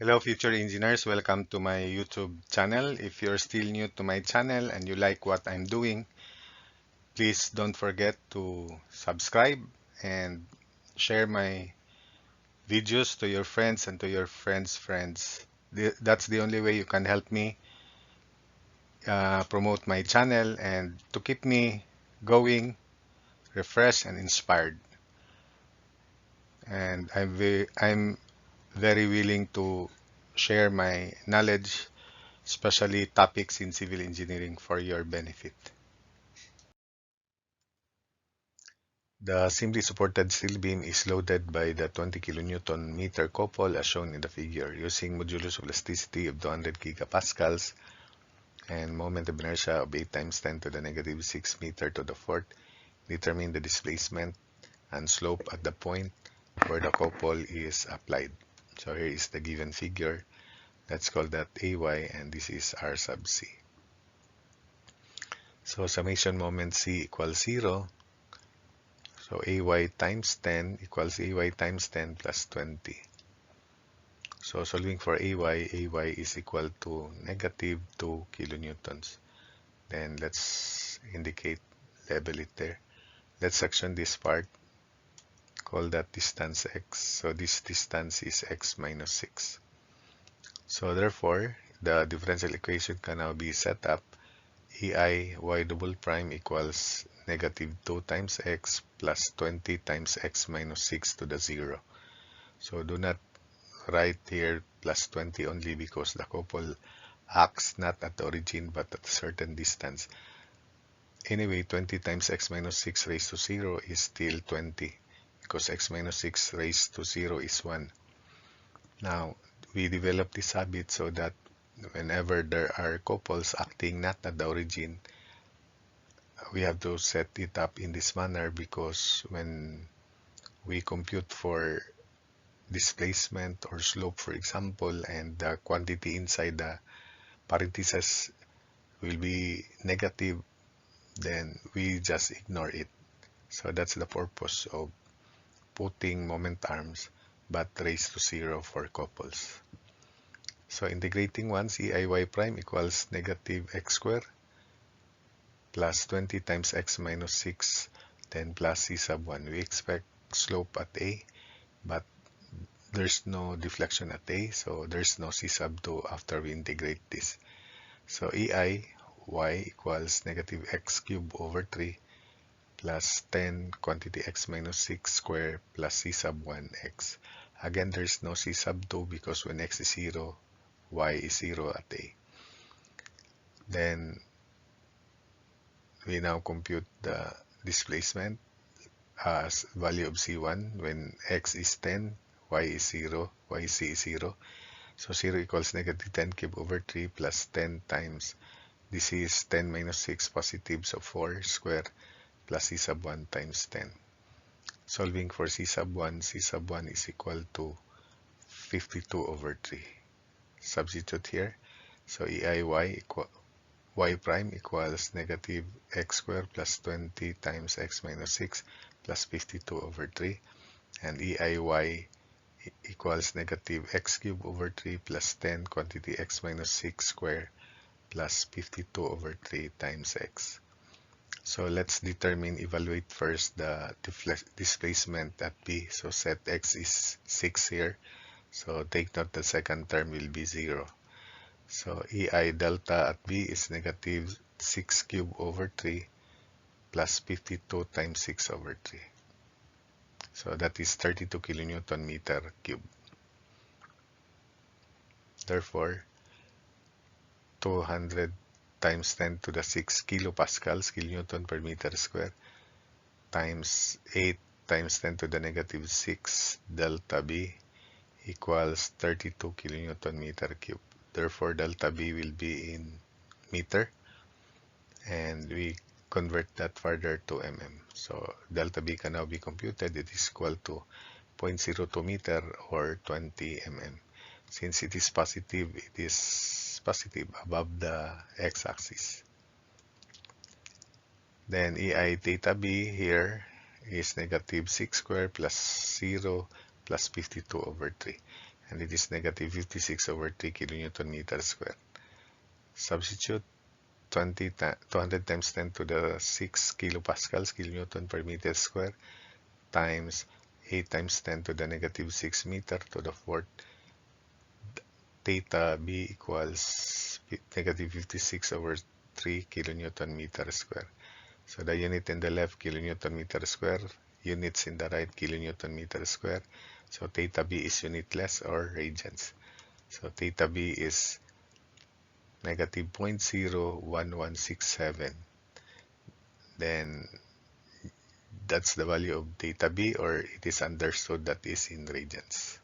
Hello, future engineers. Welcome to my YouTube channel. If you're still new to my channel and you like what I'm doing, please don't forget to subscribe and share my videos to your friends and to your friends' friends. That's the only way you can help me promote my channel and to keep me going, refreshed, and inspired. And I'm very willing to share my knowledge, especially topics in civil engineering for your benefit. The simply supported steel beam is loaded by the 20 kilonewton meter couple as shown in the figure using modulus of elasticity of 200 gigapascals and moment of inertia of 8 times 10 to the negative 6 meter to the fourth. Determine the displacement and slope at the point where the couple is applied. So here is the given figure. Let's call that AY and this is R sub C. So summation moment C equals 0. So AY times 10 equals AY times 10 plus 20. So solving for AY is equal to negative 2 kilonewtons. Then let's indicate, label it there. Let's section this part, call that distance x. So this distance is x minus 6. So therefore, the differential equation can now be set up. EI y double prime equals negative 2 times x plus 20 times x minus 6 to the 0. So do not write here plus 20 only because the couple acts not at the origin but at a certain distance. Anyway, 20 times x minus 6 raised to 0 is still 20 because x minus 6 raised to 0 is 1. Now, we develop this habit so that whenever there are couples acting not at the origin, we have to set it up in this manner because when we compute for displacement or slope, for example, and the quantity inside the parentheses will be negative, then we just ignore it. So that's the purpose of putting moment arms but raised to 0 for couples. So integrating once EIY prime equals negative x squared plus 20 times x minus 6 then plus c sub 1. We expect slope at A, but there's no deflection at A, so there's no c sub 2 after we integrate this. So EI y equals negative x cubed over 3 plus 10 quantity x minus 6 square plus c sub 1 x. Again, there's no c sub 2 because when x is 0, y is 0 at A. Then we now compute the displacement as value of C1 when x is 10, y is 0, yc is 0. So 0 equals negative 10 cubed over 3 plus 10 times, this is 10 minus 6 positive, so 4 square plus c sub 1 times 10. Solving for c sub 1 is equal to 52 over 3. Substitute here. So EIY y prime equals negative x squared plus 20 times x minus 6 plus 52 over 3. And EIY equals negative x cubed over 3 plus 10 quantity x minus 6 square plus 52 over 3 times x. So let's evaluate first the displacement at B. So set x is 6 here. So take note the second term will be 0. So EI delta at B is negative 6 cubed over 3 plus 52 times 6 over 3. So that is 32 kilonewton meter cube. Therefore, 200 times 10 to the 6 kilopascals, kilonewton per meter square, times 8 times 10 to the negative 6 delta B equals 32 kilonewton meter cube. Therefore, delta B will be in meter, and we convert that further to mm. So delta B can now be computed. It is equal to 0.02 meter or 20 mm. Since it is positive above the x-axis. Then EI theta B here is negative 6 squared plus 0 plus 52 over 3. and it is negative 56 over 3 kilonewton meter square. Substitute 200 times 10 to the 6 kilopascals, kilonewton per meter square, times 8 times 10 to the negative 6 meter to the fourth. Theta B equals negative 56 over 3 kilonewton meter square. So the unit in the left, kilonewton meter square, units in the right, kilonewton meter square. So theta B is unitless or radians. So theta B is negative 0.01167. Then that's the value of theta B, or it is understood that is in radians.